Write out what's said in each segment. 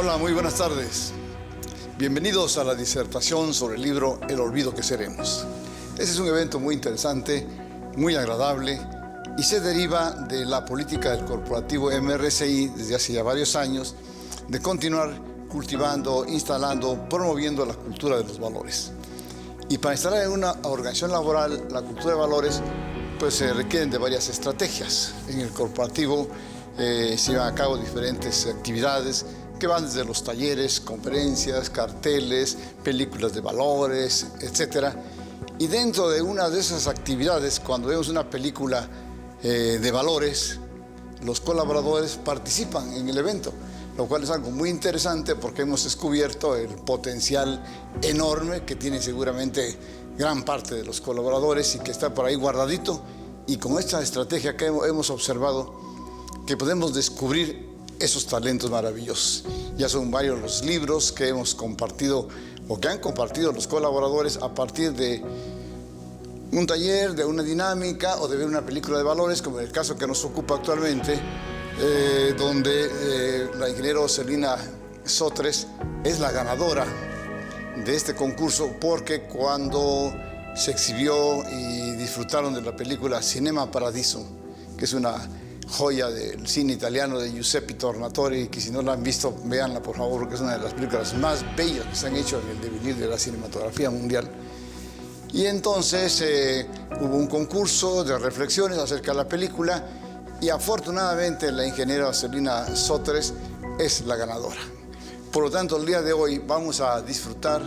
Hola, muy buenas tardes. Bienvenidos a la disertación sobre el libro El olvido que seremos. Este es un evento muy interesante, muy agradable y se deriva de la política del corporativo MRCI desde hace ya varios años de continuar cultivando, instalando, promoviendo la cultura de los valores. Y para instalar en una organización laboral la cultura de valores, pues se requieren de varias estrategias. En el corporativo se llevan a cabo diferentes actividades que van desde los talleres, conferencias, carteles, películas de valores, etc. Y dentro de una de esas actividades, cuando vemos una película de valores, los colaboradores participan en el evento, lo cual es algo muy interesante porque hemos descubierto el potencial enorme que tiene seguramente gran parte de los colaboradores y que está por ahí guardadito. Y con esta estrategia que hemos observado que podemos descubrir esos talentos maravillosos. Ya son varios los libros que hemos compartido o que han compartido los colaboradores a partir de un taller, de una dinámica o de ver una película de valores, como en el caso que nos ocupa actualmente, donde la ingeniera Celina Sotres es la ganadora de este concurso porque cuando se exhibió y disfrutaron de la película Cinema Paradiso, que es una joya del cine italiano de Giuseppe Tornatore, que si no la han visto, véanla por favor, porque es una de las películas más bellas que se han hecho en el devenir de la cinematografía mundial. Y entonces hubo un concurso de reflexiones acerca de la película y afortunadamente la ingeniera Celina Sotres es la ganadora. Por lo tanto, el día de hoy vamos a disfrutar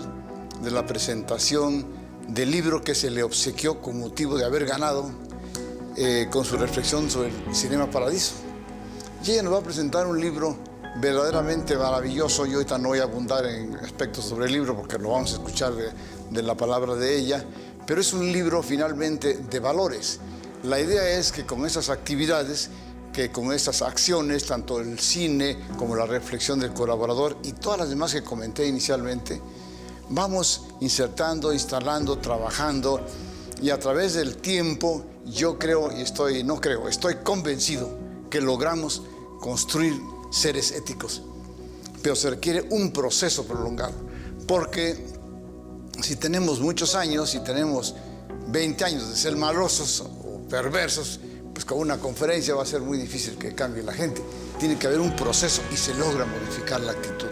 de la presentación del libro que se le obsequió con motivo de haber ganado con su reflexión sobre el Cinema Paradiso. Y ella nos va a presentar un libro verdaderamente maravilloso. Yo ahorita no voy a abundar en aspectos sobre el libro porque lo vamos a escuchar de la palabra de ella, pero es un libro finalmente de valores. La idea es que con esas actividades, que con estas acciones, tanto el cine como la reflexión del colaborador y todas las demás que comenté inicialmente, vamos insertando, instalando, trabajando y a través del tiempo yo creo y estoy convencido que logramos construir seres éticos. Pero se requiere un proceso prolongado, porque si tenemos muchos años, si tenemos 20 años de ser malosos o perversos, pues con una conferencia va a ser muy difícil que cambie la gente. Tiene que haber un proceso y se logra modificar la actitud.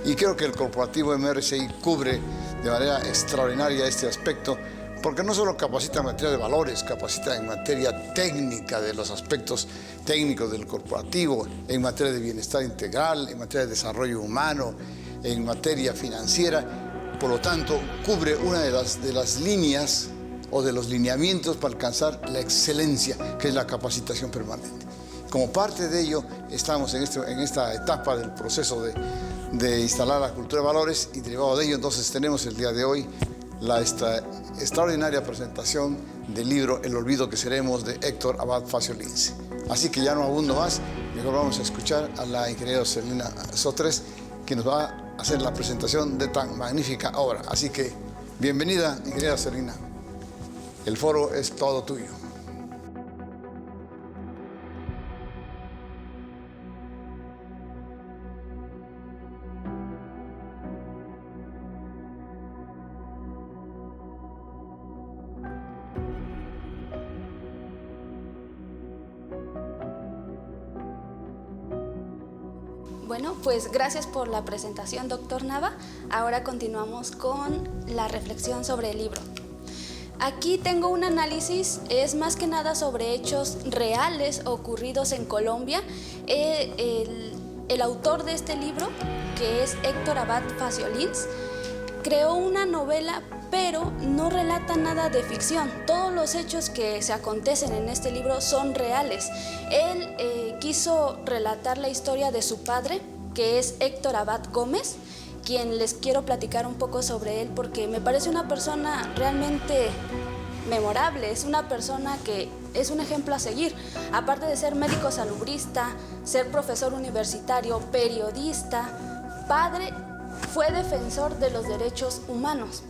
Y creo que el corporativo MRCI cubre de manera extraordinaria este aspecto, porque no solo capacita en materia de valores, capacita en materia técnica de los aspectos técnicos del corporativo, en materia de bienestar integral, en materia de desarrollo humano, en materia financiera. Por lo tanto, cubre una de las líneas o de los lineamientos para alcanzar la excelencia, que es la capacitación permanente. Como parte de ello, estamos en esta etapa del proceso de instalar la cultura de valores y derivado de ello, entonces tenemos el día de hoy esta extraordinaria presentación del libro El olvido que seremos de Héctor Abad Facio Lince. Así que ya no abundo más, mejor vamos a escuchar a la ingeniera Celina Sotres, que nos va a hacer la presentación de tan magnífica obra. Así que bienvenida, ingeniera Celina. El foro es todo tuyo. Bueno, pues gracias por la presentación, doctor Nava. Ahora continuamos con la reflexión sobre el libro. Aquí tengo un análisis, es más que nada sobre hechos reales ocurridos en Colombia. El autor de este libro, que es Héctor Abad Facio Lince, creó una novela, pero no relata nada de ficción. Todos los hechos que se acontecen en este libro son reales. Él quiso relatar la historia de su padre, que es Héctor Abad Gómez, quien les quiero platicar un poco sobre él porque me parece una persona realmente memorable. Es una persona que es un ejemplo a seguir. Aparte de ser médico salubrista, ser profesor universitario, periodista, padre, fue defensor de los derechos humanos.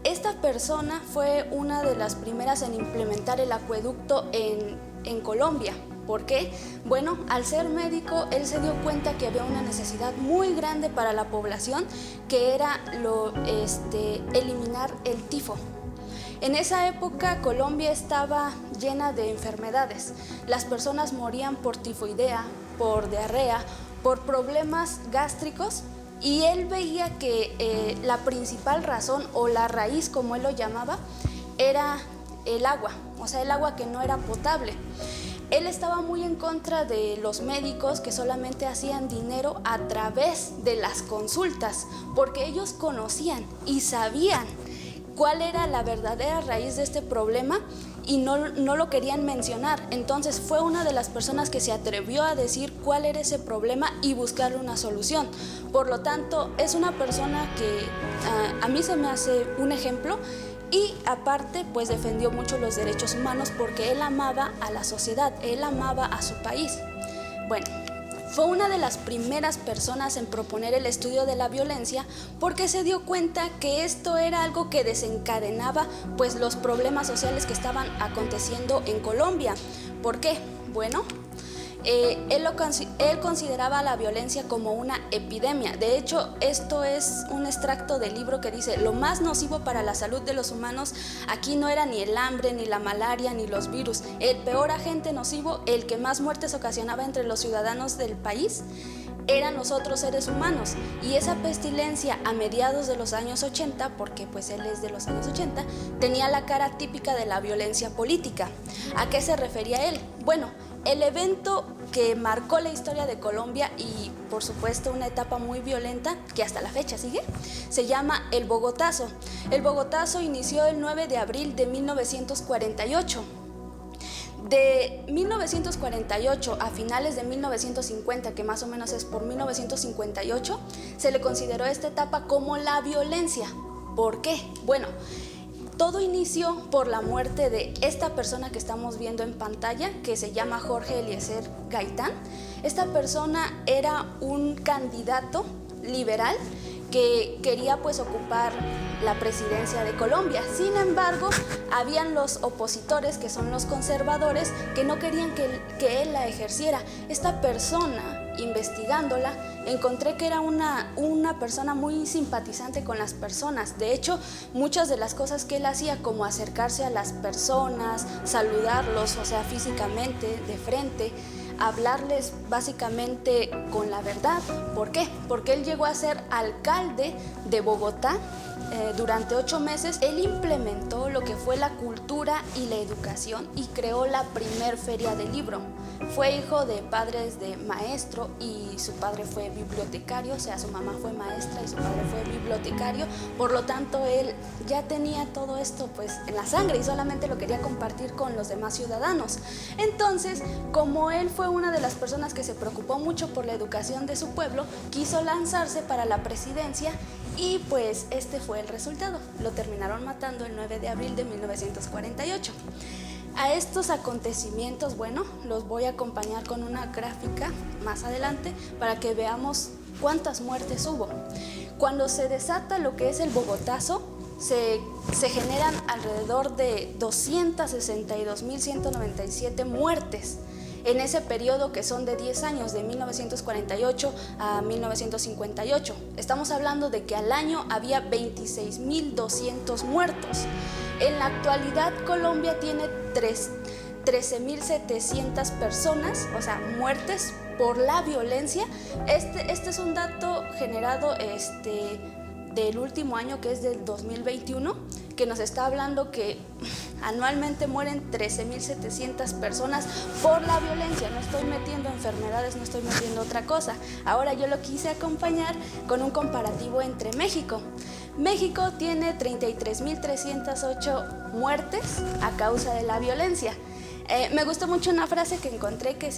Esta persona fue una de las primeras en implementar el acueducto en Colombia. ¿Por qué? Bueno, al ser médico, él se dio cuenta que había una necesidad muy grande para la población, que era eliminar el tifo. En esa época Colombia estaba llena de enfermedades. Las personas morían por tifoidea, por diarrea, por problemas gástricos, y él veía que la principal razón, o la raíz como él lo llamaba, era el agua, o sea, el agua que no era potable. Él estaba muy en contra de los médicos que solamente hacían dinero a través de las consultas, porque ellos conocían y sabían cuál era la verdadera raíz de este problema y no lo querían mencionar. Entonces fue una de las personas que se atrevió a decir cuál era ese problema y buscarle una solución. Por lo tanto, es una persona que a mí se me hace un ejemplo, y aparte pues defendió mucho los derechos humanos porque él amaba a la sociedad, él amaba a su país. Bueno, fue una de las primeras personas en proponer el estudio de la violencia porque se dio cuenta que esto era algo que desencadenaba pues los problemas sociales que estaban aconteciendo en Colombia. ¿Por qué? Bueno, él consideraba la violencia como una epidemia. De hecho, esto es un extracto del libro que dice: lo más nocivo para la salud de los humanos aquí no era ni el hambre, ni la malaria, ni los virus. El peor agente nocivo, el que más muertes ocasionaba entre los ciudadanos del país, eran nosotros seres humanos. Y esa pestilencia a mediados de los años 80, porque pues él es de los años 80, tenía la cara típica de la violencia política. ¿A qué se refería él? Bueno, el evento que marcó la historia de Colombia y por supuesto una etapa muy violenta que hasta la fecha sigue, se llama el Bogotazo. El Bogotazo inició el 9 de abril de 1948. De 1948 a finales de 1950, que más o menos es por 1958, se le consideró esta etapa como la violencia. ¿Por qué? Bueno, todo inició por la muerte de esta persona que estamos viendo en pantalla, que se llama Jorge Eliezer Gaitán. Esta persona era un candidato liberal que quería pues ocupar la presidencia de Colombia. Sin embargo, habían los opositores, que son los conservadores, que no querían que él la ejerciera. Esta persona, investigándola, encontré que era una persona muy simpatizante con las personas. De hecho, muchas de las cosas que él hacía, como acercarse a las personas, saludarlos, o sea, físicamente, de frente, hablarles básicamente con la verdad. ¿Por qué? Porque él llegó a ser alcalde de Bogotá durante 8 meses. Él implementó lo que fue la cultura y la educación y creó la primer feria del libro. Fue hijo de padres de maestro y su padre fue bibliotecario, o sea, su mamá fue maestra y su padre fue bibliotecario. Por lo tanto, él ya tenía todo esto pues en la sangre y solamente lo quería compartir con los demás ciudadanos. Entonces, como él fue una de las personas que se preocupó mucho por la educación de su pueblo, quiso lanzarse para la presidencia y pues este fue el resultado. Lo terminaron matando el 9 de abril de 1948. A estos acontecimientos, bueno, los voy a acompañar con una gráfica más adelante para que veamos cuántas muertes hubo. Cuando se desata lo que es el Bogotazo, se generan alrededor de 262.197 muertes en ese periodo, que son de 10 años, de 1948 a 1958. Estamos hablando de que al año había 26.200 muertos. En la actualidad, Colombia tiene 13.700 personas, o sea, muertes por la violencia. Este es un dato generado del último año, que es del 2021, que nos está hablando que anualmente mueren 13.700 personas por la violencia. No estoy metiendo enfermedades, no estoy metiendo otra cosa. Ahora yo lo quise acompañar con un comparativo entre México. México tiene 33.308 muertes a causa de la violencia. Me gustó mucho una frase que encontré que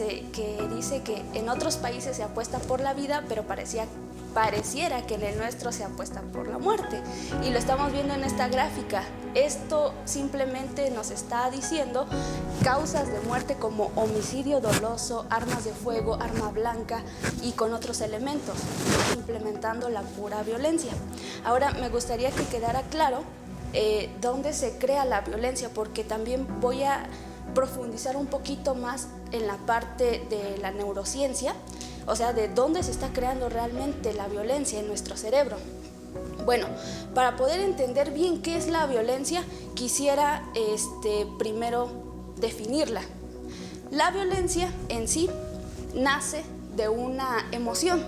dice que en otros países se apuesta por la vida, pero pareciera que en el nuestro se apuesta por la muerte. Y lo estamos viendo en esta gráfica. Esto simplemente nos está diciendo causas de muerte como homicidio doloso, armas de fuego, arma blanca y con otros elementos, implementando la pura violencia. Ahora me gustaría que quedara claro dónde se crea la violencia, porque también voy a profundizar un poquito más en la parte de la neurociencia, o sea, de dónde se está creando realmente la violencia en nuestro cerebro. Bueno, para poder entender bien qué es la violencia, quisiera primero definirla. La violencia en sí nace de una emoción.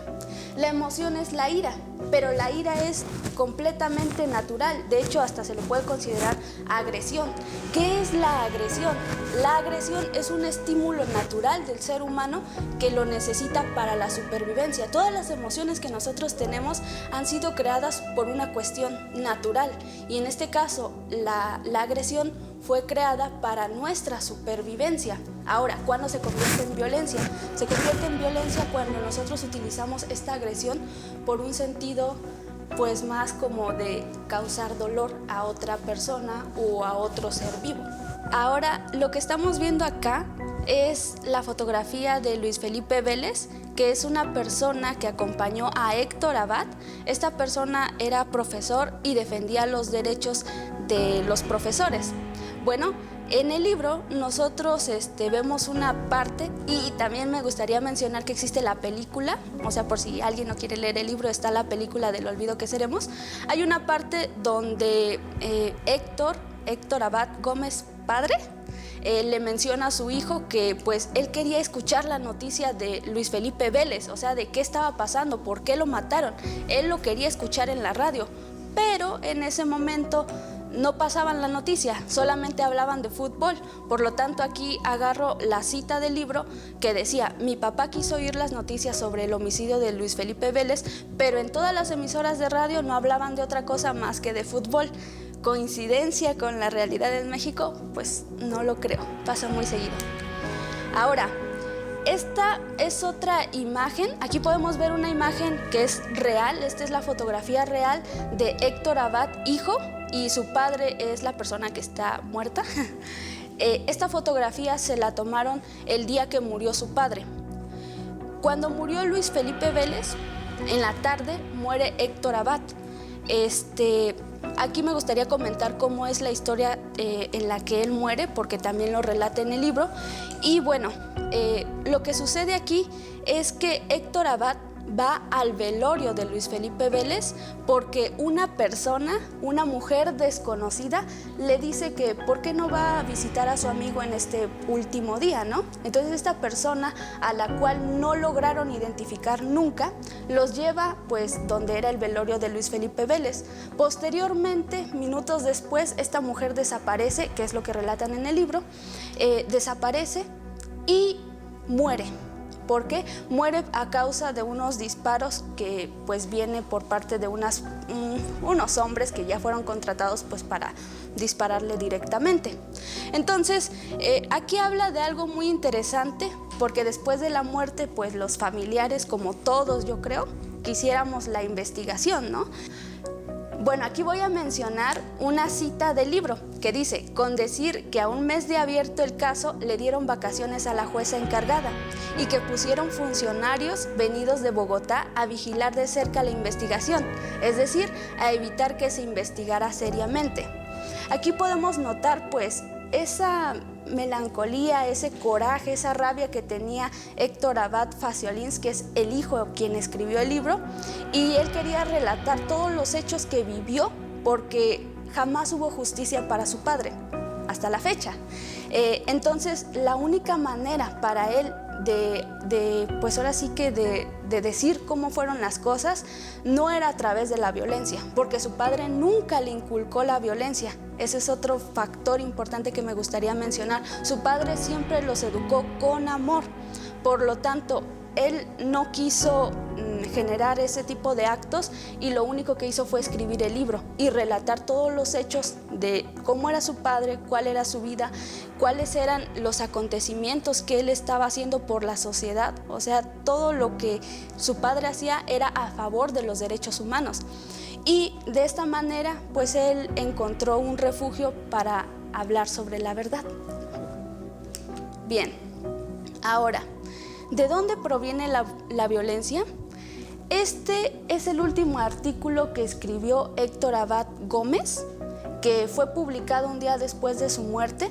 La emoción es la ira, pero la ira es completamente natural. De hecho, hasta se le puede considerar agresión. ¿Qué es la agresión? La agresión es un estímulo natural del ser humano que lo necesita para la supervivencia. Todas las emociones que nosotros tenemos han sido creadas por una cuestión natural, y en este caso la agresión fue creada para nuestra supervivencia. Ahora, ¿cuándo se convierte en violencia? Se convierte en violencia cuando nosotros utilizamos esta agresión por un sentido pues más como de causar dolor a otra persona o a otro ser vivo. Ahora, lo que estamos viendo acá es la fotografía de Luis Felipe Vélez, que es una persona que acompañó a Héctor Abad. Esta persona era profesor y defendía los derechos de los profesores. Bueno, en el libro nosotros vemos una parte, y también me gustaría mencionar que existe la película, o sea, por si alguien no quiere leer el libro, está la película del olvido que seremos. Hay una parte donde Héctor Abad Gómez padre le menciona a su hijo que pues él quería escuchar la noticia de Luis Felipe Vélez, o sea, de qué estaba pasando, por qué lo mataron. Él lo quería escuchar en la radio, pero en ese momento no pasaban la noticia, solamente hablaban de fútbol. Por lo tanto, aquí agarro la cita del libro que decía: mi papá quiso oír las noticias sobre el homicidio de Luis Felipe Vélez, pero en todas las emisoras de radio no hablaban de otra cosa más que de fútbol. ¿Coincidencia con la realidad en México? Pues no lo creo, pasa muy seguido. Ahora, esta es otra imagen. Aquí podemos ver una imagen que es real. Esta es la fotografía real de Héctor Abad, hijo, y su padre es la persona que está muerta. Esta fotografía se la tomaron el día que murió su padre. Cuando murió Luis Felipe Vélez, en la tarde muere Héctor Abad. Aquí me gustaría comentar cómo es la historia en la que él muere, porque también lo relata en el libro. Y bueno, lo que sucede aquí es que Héctor Abad va al velorio de Luis Felipe Vélez porque una persona, una mujer desconocida, le dice que por qué no va a visitar a su amigo en este último día, ¿no? Entonces esta persona, a la cual no lograron identificar nunca, los lleva pues donde era el velorio de Luis Felipe Vélez. Posteriormente, minutos después, esta mujer desaparece, que es lo que relatan en el libro, desaparece y muere. ¿Por qué? Muere a causa de unos disparos que pues viene por parte de unos hombres que ya fueron contratados pues para dispararle directamente. Entonces, aquí habla de algo muy interesante, porque después de la muerte pues los familiares, como todos yo creo, quisiéramos la investigación, ¿no? Bueno, aquí voy a mencionar una cita del libro que dice: con decir que a un mes de abierto el caso le dieron vacaciones a la jueza encargada y que pusieron funcionarios venidos de Bogotá a vigilar de cerca la investigación, es decir, a evitar que se investigara seriamente. Aquí podemos notar pues esa melancolía, ese coraje, esa rabia que tenía Héctor Abad Faciolins, que es el hijo quien escribió el libro, y él quería relatar todos los hechos que vivió porque jamás hubo justicia para su padre, hasta la fecha. Entonces, la única manera para él pues ahora sí que de decir cómo fueron las cosas no era a través de la violencia, porque su padre nunca le inculcó la violencia. Ese es otro factor importante que me gustaría mencionar. Su padre siempre los educó con amor, por lo tanto él no quiso generar ese tipo de actos, y lo único que hizo fue escribir el libro y relatar todos los hechos de cómo era su padre, cuál era su vida, cuáles eran los acontecimientos que él estaba haciendo por la sociedad. O sea, todo lo que su padre hacía era a favor de los derechos humanos. Y de esta manera, pues él encontró un refugio para hablar sobre la verdad. Bien, ahora, ¿de dónde proviene la violencia? Este es el último artículo que escribió Héctor Abad Gómez, que fue publicado un día después de su muerte,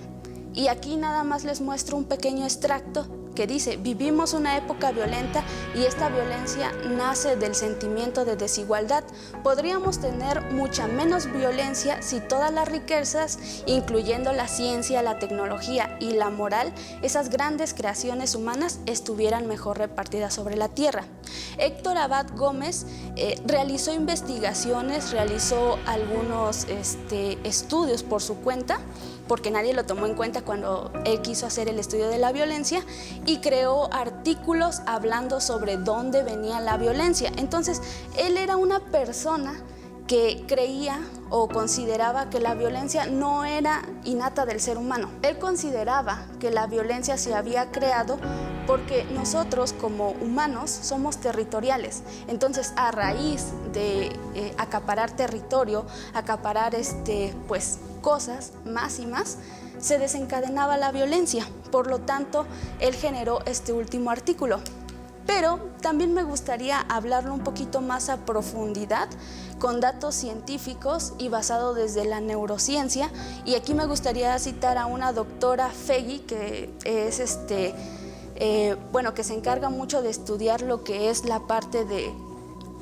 Y aquí nada más les muestro un pequeño extracto que dice: vivimos una época violenta y esta violencia nace del sentimiento de desigualdad. Podríamos tener mucha menos violencia si todas las riquezas, incluyendo la ciencia, la tecnología y la moral, esas grandes creaciones humanas, estuvieran mejor repartidas sobre la tierra. Héctor Abad Gómez realizó investigaciones, realizó algunos estudios por su cuenta, porque nadie lo tomó en cuenta cuando él quiso hacer el estudio de la violencia, y creó artículos hablando sobre dónde venía la violencia. Entonces, él era una persona que creía o consideraba que la violencia no era innata del ser humano. Él consideraba que la violencia se había creado porque nosotros como humanos somos territoriales. Entonces, a raíz de acaparar territorio, acaparar cosas más y más, se desencadenaba la violencia. Por lo tanto, él generó este último artículo. Pero también me gustaría hablarlo un poquito más a profundidad, con datos científicos y basado desde la neurociencia. Y aquí me gustaría citar a una doctora Fegui, que es que se encarga mucho de estudiar lo que es la parte de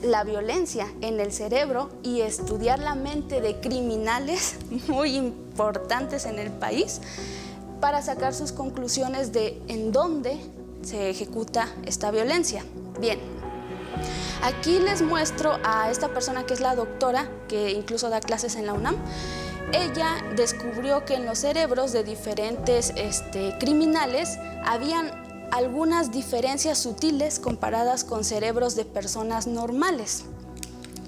la violencia en el cerebro y estudiar la mente de criminales muy importantes en el país, para sacar sus conclusiones de en dónde se ejecuta esta violencia. Bien, aquí les muestro a esta persona que es la doctora, que incluso da clases en la UNAM. Ella descubrió que en los cerebros de diferentes criminales habían algunas diferencias sutiles comparadas con cerebros de personas normales.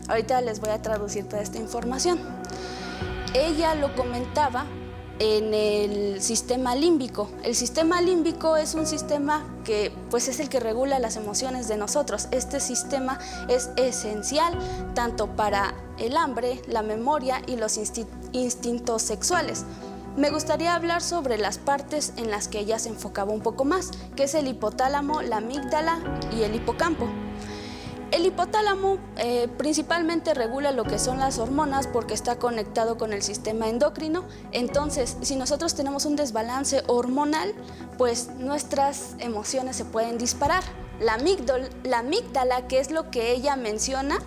Ahorita les voy a traducir toda esta información. Ella lo comentaba en el sistema límbico. El sistema límbico es un sistema que es el que regula las emociones de nosotros. Este sistema es esencial tanto para el hambre, la memoria y los instintos sexuales. Me gustaría hablar sobre las partes en las que ella se enfocaba un poco más, que es el hipotálamo, la amígdala y el hipocampo. El hipotálamo principalmente regula lo que son las hormonas, porque está conectado con el sistema endocrino. Entonces, si nosotros tenemos un desbalance hormonal, pues nuestras emociones se pueden disparar. La amígdala, que es lo que ella menciona,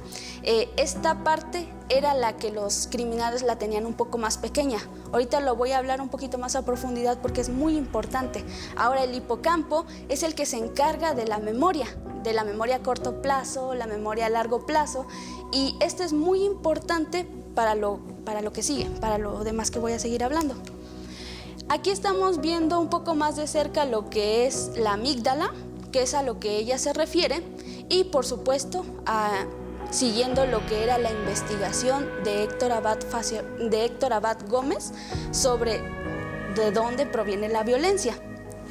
esta parte era la que los criminales la tenían un poco más pequeña. Ahorita lo voy a hablar un poquito más a profundidad porque es muy importante. Ahora, el hipocampo es el que se encarga de la memoria a corto plazo, la memoria a largo plazo, y este es muy importante para lo que sigue, para lo demás que voy a seguir hablando. Aquí estamos viendo un poco más de cerca lo que es la amígdala, que es a lo que ella se refiere, y por supuesto siguiendo lo que era la investigación de Héctor Abad Gómez sobre de dónde proviene la violencia.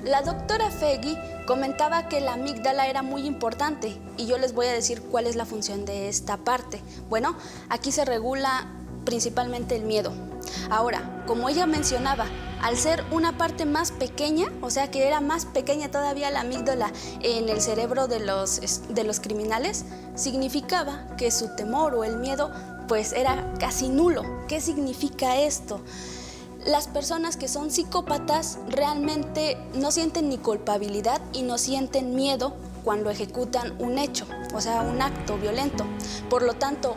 La doctora Fegui comentaba que la amígdala era muy importante, y yo les voy a decir cuál es la función de esta parte. Bueno, aquí se regula principalmente el miedo. Ahora, como ella mencionaba, al ser una parte más pequeña, o sea que era más pequeña todavía la amígdala en el cerebro de los criminales, significaba que su temor o el miedo era casi nulo. ¿Qué significa esto? Las personas que son psicópatas realmente no sienten ni culpabilidad y no sienten miedo cuando ejecutan un hecho, o sea, un acto violento. Por lo tanto,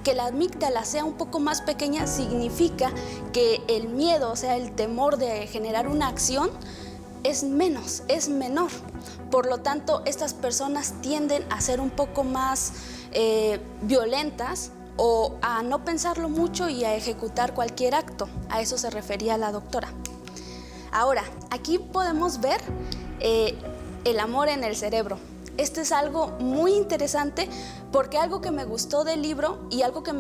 que la amígdala sea un poco más pequeña significa que el miedo, o sea, el temor de generar una acción es menor. Por lo tanto, estas personas tienden a ser un poco más violentas, o a no pensarlo mucho y a ejecutar cualquier acto. A eso se refería la doctora. Ahora, aquí podemos ver el amor en el cerebro. Esto es algo muy interesante, porque algo que me gustó del libro y algo que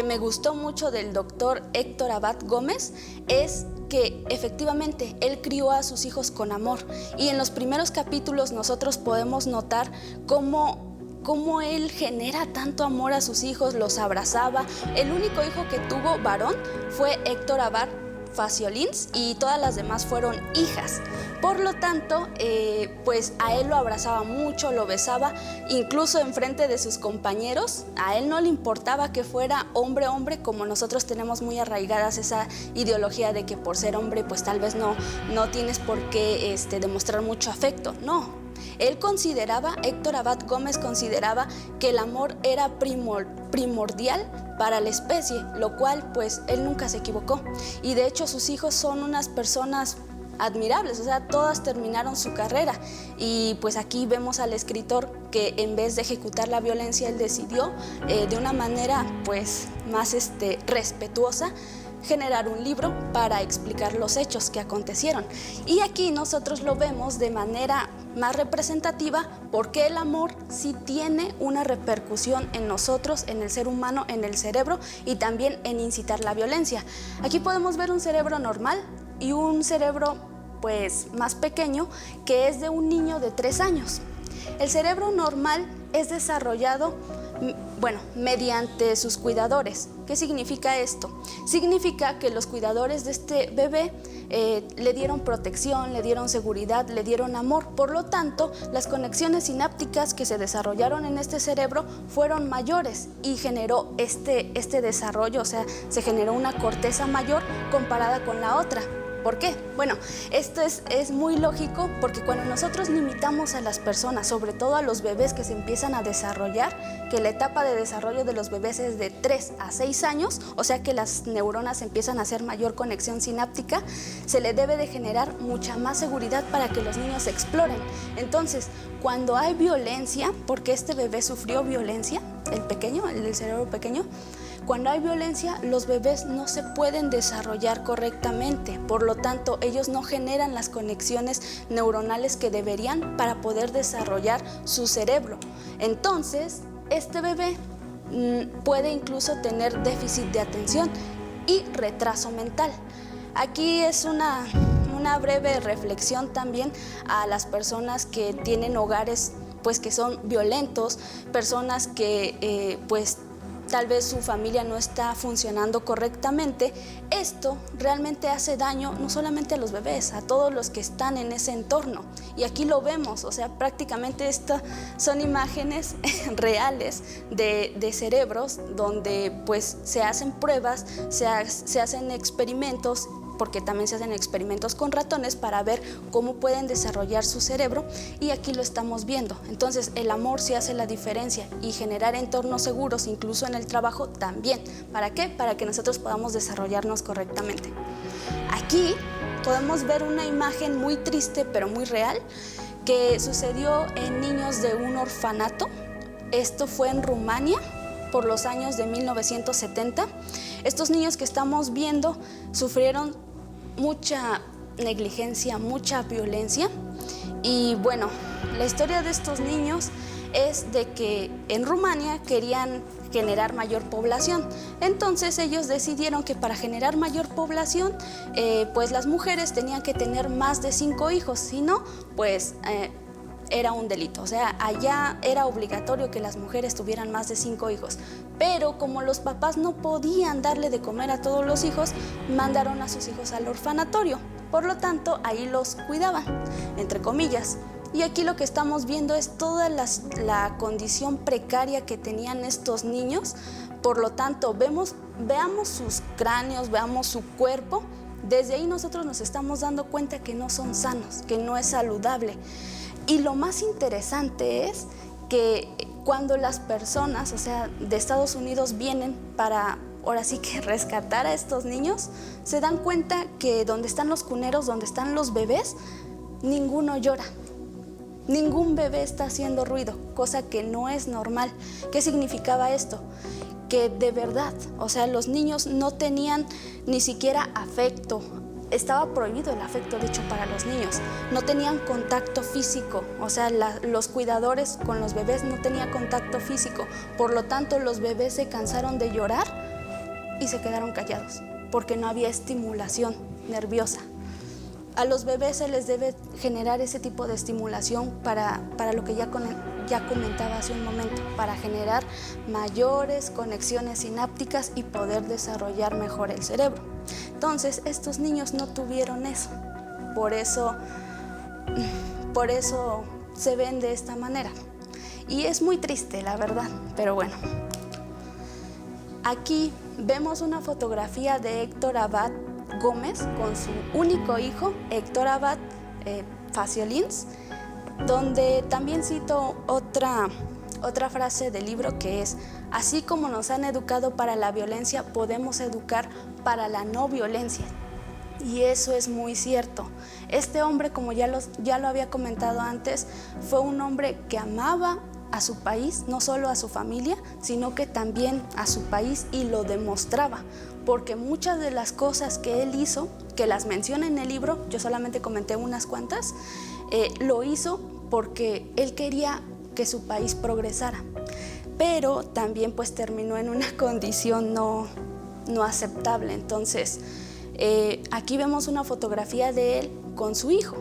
me gustó mucho del doctor Héctor Abad Gómez es que efectivamente él crió a sus hijos con amor, y en los primeros capítulos nosotros podemos notar cómo él genera tanto amor a sus hijos, los abrazaba. El único hijo que tuvo varón fue Héctor Abad Faciolins y todas las demás fueron hijas. Por lo tanto, pues a él lo abrazaba mucho, lo besaba, incluso enfrente de sus compañeros. A él no le importaba que fuera hombre, como nosotros tenemos muy arraigadas esa ideología de que por ser hombre, pues tal vez no tienes por qué demostrar mucho afecto. No, él consideraba, Héctor Abad Gómez consideraba que el amor era primordial para la especie, lo cual pues él nunca se equivocó. Y de hecho sus hijos son unas personas admirables, o sea, todas terminaron su carrera. Y pues aquí vemos al escritor que en vez de ejecutar la violencia, él decidió de una manera pues más respetuosa generar un libro para explicar los hechos que acontecieron. Y aquí nosotros lo vemos de manera más representativa porque el amor sí tiene una repercusión en nosotros, en el ser humano, en el cerebro y también en incitar la violencia. Aquí podemos ver un cerebro normal y un cerebro pues más pequeño que es de un niño de 3 años. El cerebro normal es desarrollado mediante sus cuidadores. ¿Qué significa esto? Significa que los cuidadores de este bebé le dieron protección, le dieron seguridad, le dieron amor. Por lo tanto, las conexiones sinápticas que se desarrollaron en este cerebro fueron mayores y generó este desarrollo, o sea, se generó una corteza mayor comparada con la otra. ¿Por qué? Bueno, esto es muy lógico porque cuando nosotros limitamos a las personas, sobre todo a los bebés que se empiezan a desarrollar, que la etapa de desarrollo de los bebés es de 3 a 6 años, o sea que las neuronas empiezan a hacer mayor conexión sináptica, se le debe de generar mucha más seguridad para que los niños exploren. Entonces, cuando hay violencia, porque este bebé sufrió violencia, el pequeño, el del cerebro pequeño, cuando hay violencia, los bebés no se pueden desarrollar correctamente, por lo tanto, ellos no generan las conexiones neuronales que deberían para poder desarrollar su cerebro. Entonces, este bebé puede incluso tener déficit de atención y retraso mental. Aquí es una breve reflexión también a las personas que tienen hogares pues que son violentos, personas que pues tal vez su familia no está funcionando correctamente. Esto realmente hace daño no solamente a los bebés, a todos los que están en ese entorno. Y aquí lo vemos, o sea, prácticamente estas son imágenes reales de cerebros donde pues se hacen pruebas, se hacen experimentos, porque también se hacen experimentos con ratones para ver cómo pueden desarrollar su cerebro y aquí lo estamos viendo. Entonces el amor sí hace la diferencia y generar entornos seguros incluso en el trabajo también. ¿Para qué? Para que nosotros podamos desarrollarnos correctamente. Aquí podemos ver una imagen muy triste pero muy real que sucedió en niños de un orfanato. Esto fue en Rumania por los años de 1970. Estos niños que estamos viendo sufrieron mucha negligencia, mucha violencia y bueno, la historia de estos niños es de que en Rumania querían generar mayor población. Entonces ellos decidieron que para generar mayor población pues las mujeres tenían que tener más de 5 hijos, si no pues era un delito, o sea, allá era obligatorio que las mujeres tuvieran más de 5 hijos, pero como los papás no podían darle de comer a todos los hijos, mandaron a sus hijos al orfanatorio, por lo tanto, ahí los cuidaban, entre comillas. Y aquí lo que estamos viendo es toda la condición precaria que tenían estos niños, por lo tanto, veamos sus cráneos, veamos su cuerpo, desde ahí nosotros nos estamos dando cuenta que no son sanos, que no es saludable. Y lo más interesante es que cuando las personas, o sea, de Estados Unidos vienen para, ahora sí que rescatar a estos niños, se dan cuenta que donde están los cuneros, donde están los bebés, ninguno llora. Ningún bebé está haciendo ruido, cosa que no es normal. ¿Qué significaba esto? Que de verdad, o sea, los niños no tenían ni siquiera afecto. Estaba prohibido el afecto, de hecho, para los niños. No tenían contacto físico, o sea, los cuidadores con los bebés no tenían contacto físico. Por lo tanto, los bebés se cansaron de llorar y se quedaron callados, porque no había estimulación nerviosa. A los bebés se les debe generar ese tipo de estimulación para lo que ya comentaba hace un momento, para generar mayores conexiones sinápticas y poder desarrollar mejor el cerebro. Entonces, estos niños no tuvieron eso. Por eso se ven de esta manera. Y es muy triste, la verdad, pero bueno. Aquí vemos una fotografía de Héctor Abad Gómez con su único hijo, Héctor Abad Faciolins, donde también cito otra frase del libro que es: así como nos han educado para la violencia, podemos educar para la no violencia. Y eso es muy cierto. Este hombre, como ya lo había comentado antes, fue un hombre que amaba a su país, no solo a su familia, sino que también a su país, y lo demostraba, porque muchas de las cosas que él hizo, que las menciona en el libro, yo solamente comenté unas cuantas, lo hizo porque él quería que su país progresara, pero también pues terminó en una condición no aceptable. Entonces, aquí vemos una fotografía de él con su hijo.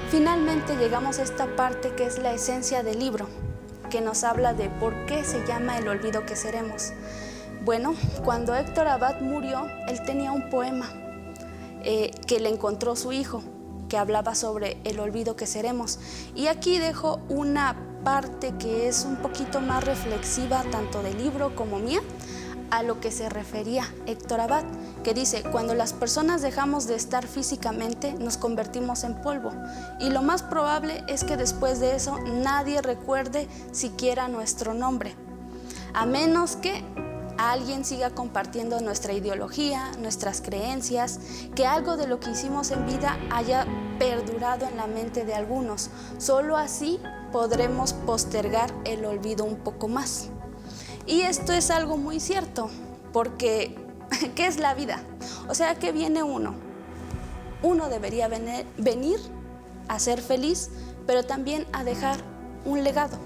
Finalmente llegamos a esta parte que es la esencia del libro, que nos habla de por qué se llama El olvido que seremos. Bueno, cuando Héctor Abad murió, él tenía un poema que le encontró su hijo, que hablaba sobre el olvido que seremos. Y aquí dejo una parte que es un poquito más reflexiva, tanto del libro como mía, a lo que se refería Héctor Abad, que dice: cuando las personas dejamos de estar físicamente, nos convertimos en polvo, y lo más probable es que después de eso nadie recuerde siquiera nuestro nombre, a menos que alguien siga compartiendo nuestra ideología, nuestras creencias, que algo de lo que hicimos en vida haya perdurado en la mente de algunos. Solo así podremos postergar el olvido un poco más. Y esto es algo muy cierto, porque ¿qué es la vida? O sea, ¿qué viene uno? Uno debería venir a ser feliz, pero también a dejar un legado.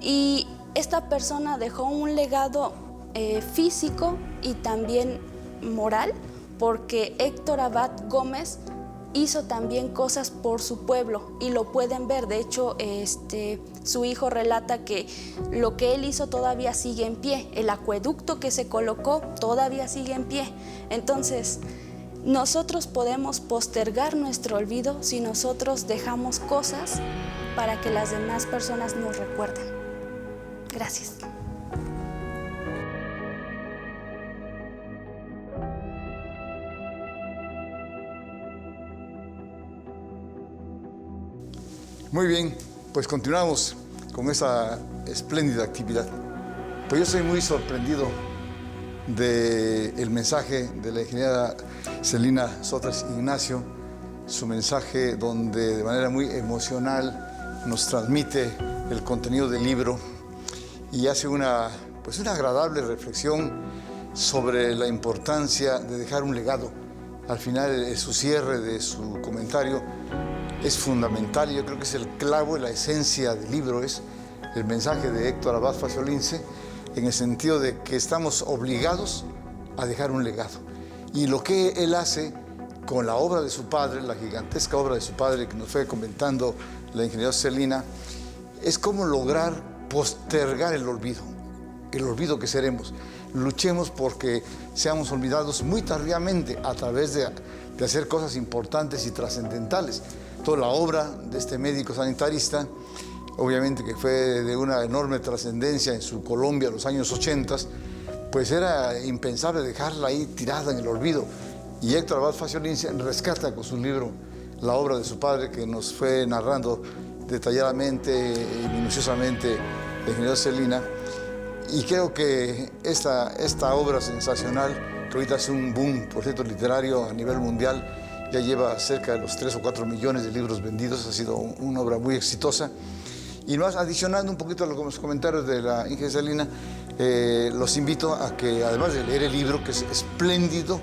Y esta persona dejó un legado físico y también moral, porque Héctor Abad Gómez hizo también cosas por su pueblo, y lo pueden ver. De hecho, su hijo relata que lo que él hizo todavía sigue en pie, el acueducto que se colocó todavía sigue en pie. Entonces, nosotros podemos postergar nuestro olvido si nosotros dejamos cosas para que las demás personas nos recuerden. Gracias. Muy bien, pues continuamos con esa espléndida actividad. Pues yo soy muy sorprendido del mensaje de la ingeniera Celina Sotres Ignacio, su mensaje donde de manera muy emocional nos transmite el contenido del libro y hace una agradable reflexión sobre la importancia de dejar un legado. Al final, su cierre de su comentario es fundamental, y yo creo que es el clavo, la esencia del libro, es el mensaje de Héctor Abad Faciolins, en el sentido de que estamos obligados a dejar un legado. Y lo que él hace con la obra de su padre, la gigantesca obra de su padre que nos fue comentando la ingeniera Celina, es cómo lograr postergar el olvido que seremos. Luchemos porque seamos olvidados muy tardíamente a través de hacer cosas importantes y trascendentales. Toda la obra de este médico sanitarista, obviamente que fue de una enorme trascendencia en su Colombia en los años 80, pues era impensable dejarla ahí tirada en el olvido. Y Héctor Abad Faciolins rescata con su libro la obra de su padre, que nos fue narrando detalladamente y minuciosamente la ingeniera Celina. Y creo que esta obra sensacional, que ahorita es un boom, por cierto, literario a nivel mundial, ya lleva cerca de los 3 o 4 millones de libros vendidos, ha sido una obra muy exitosa. Y más, adicionando un poquito a los comentarios de la ingeniera Celina, los invito a que, además de leer el libro, que es espléndido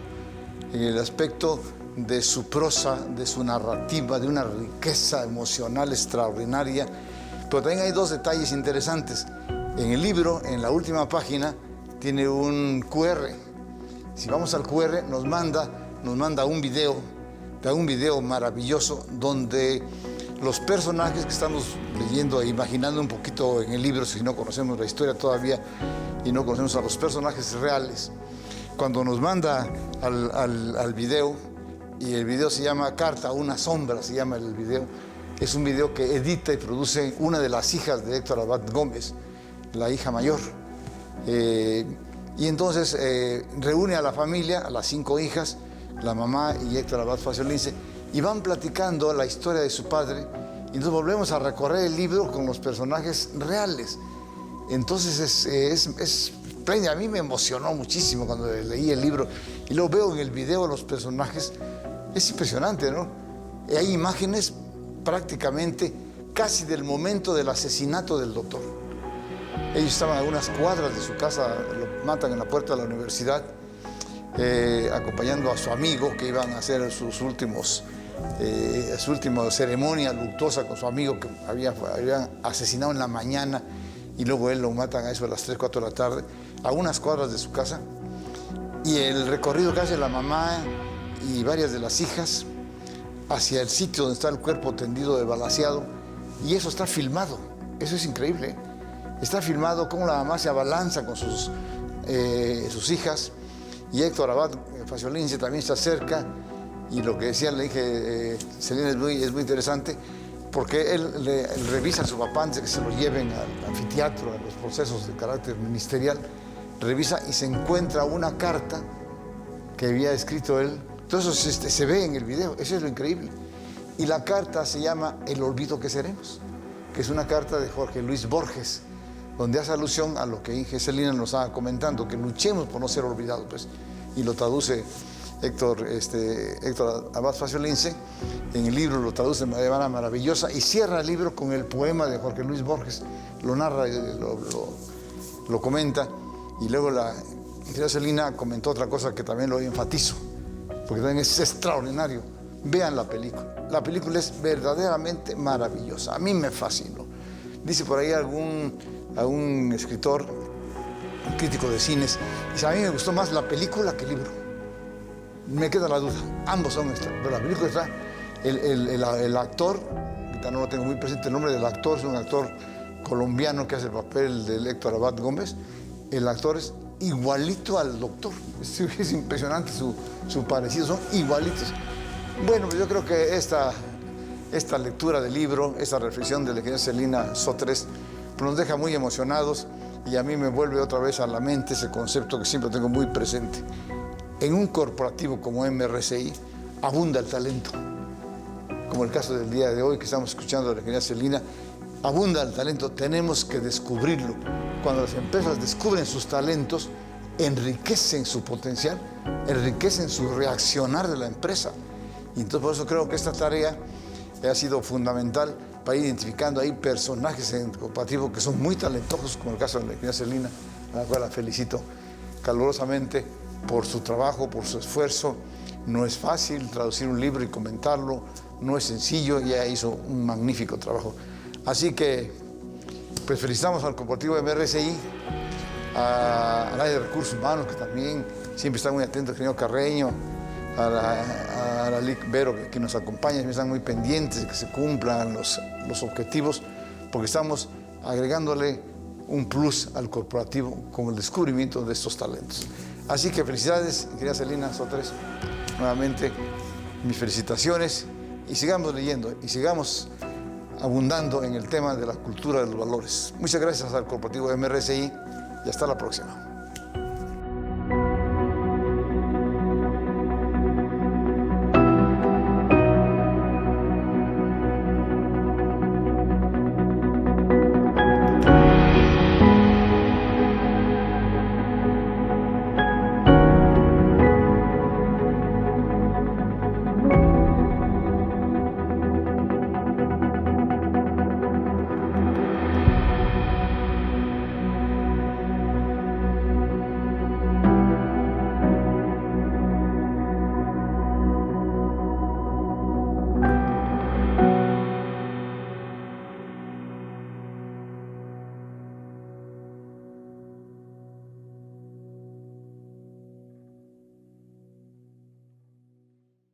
en el aspecto de su prosa, de su narrativa, de una riqueza emocional extraordinaria, pero también hay dos detalles interesantes. En el libro, en la última página, tiene un QR. Si vamos al QR, nos manda un video maravilloso donde los personajes que estamos leyendo e imaginando un poquito en el libro, si no conocemos la historia todavía y no conocemos a los personajes reales, cuando nos manda al video, y el video se llama Carta a una sombra, se llama el video. Es un video que edita y produce una de las hijas de Héctor Abad Gómez, la hija mayor. Y entonces reúne a la familia, a las 5 hijas, la mamá y Héctor Abad Faciolince, y van platicando la historia de su padre. Y entonces volvemos a recorrer el libro con los personajes reales. Entonces a mí me emocionó muchísimo cuando leí el libro y lo veo en el video los personajes. Es impresionante, ¿no? Hay imágenes prácticamente casi del momento del asesinato del doctor. Ellos estaban a unas cuadras de su casa, lo matan en la puerta de la universidad, acompañando a su amigo que iban a hacer su última ceremonia luctuosa con su amigo que habían asesinado en la mañana, y luego él lo matan a eso a las 3, 4 de la tarde, a unas cuadras de su casa. Y el recorrido que hace la mamá y varias de las hijas hacia el sitio donde está el cuerpo tendido de balaceado, y eso está filmado. Eso es increíble, ¿eh? Está filmado cómo la mamá se abalanza con sus hijas, y Héctor Abad Faciolince también se acerca, y lo que decía, le dije, Celina, es muy interesante, porque él revisa a su papá antes de que se lo lleven al anfiteatro, a los procesos de carácter ministerial, revisa y se encuentra una carta que había escrito él. Todo eso se ve en el video, eso es lo increíble. Y la carta se llama El olvido que seremos, que es una carta de Jorge Luis Borges, donde hace alusión a lo que Inge Celina nos estaba comentando, que luchemos por no ser olvidados, pues, y lo traduce Héctor Abad Faciolince. En el libro lo traduce de manera maravillosa y cierra el libro con el poema de Jorge Luis Borges, lo narra y lo comenta, y luego la ingeniera Celina comentó otra cosa que también lo enfatizo, porque también es extraordinario. Vean la película. La película es verdaderamente maravillosa. A mí me fascinó. Dice por ahí algún escritor, un crítico de cines, dice, a mí me gustó más la película que el libro. Me queda la duda. Ambos son pero la película está... El actor, no lo tengo muy presente el nombre del actor, es un actor colombiano que hace el papel de Héctor Abad Gómez. El actor es igualito al doctor. Es impresionante su parecido, son igualitos. Bueno, pues yo creo que esta lectura del libro, esta reflexión de la ingeniera Celina Sotres, pues nos deja muy emocionados, y a mí me vuelve otra vez a la mente ese concepto que siempre tengo muy presente. En un corporativo como MRCI abunda el talento, como el caso del día de hoy que estamos escuchando de la ingeniera Celina. Abunda el talento, tenemos que descubrirlo. Cuando las empresas descubren sus talentos, enriquecen su potencial, enriquecen su reaccionar de la empresa. Y entonces por eso creo que esta tarea ha sido fundamental para ir identificando ahí personajes en el corporativo que son muy talentosos, como el caso de la ingeniera Celina, a la cual la felicito calurosamente por su trabajo, por su esfuerzo. No es fácil traducir un libro y comentarlo, no es sencillo, y ella hizo un magnífico trabajo. Así que, pues felicitamos al corporativo de MRCI, al área de recursos humanos, que también siempre está muy atento, al ingeniero Carreño, a la LIC Vero, que nos acompaña, siempre están muy pendientes de que se cumplan los objetivos, porque estamos agregándole un plus al corporativo con el descubrimiento de estos talentos. Así que felicidades, ingeniera Celina Sotres, nuevamente mis felicitaciones, y sigamos leyendo y sigamos abundando en el tema de la cultura de los valores. Muchas gracias al corporativo de MRCI y hasta la próxima.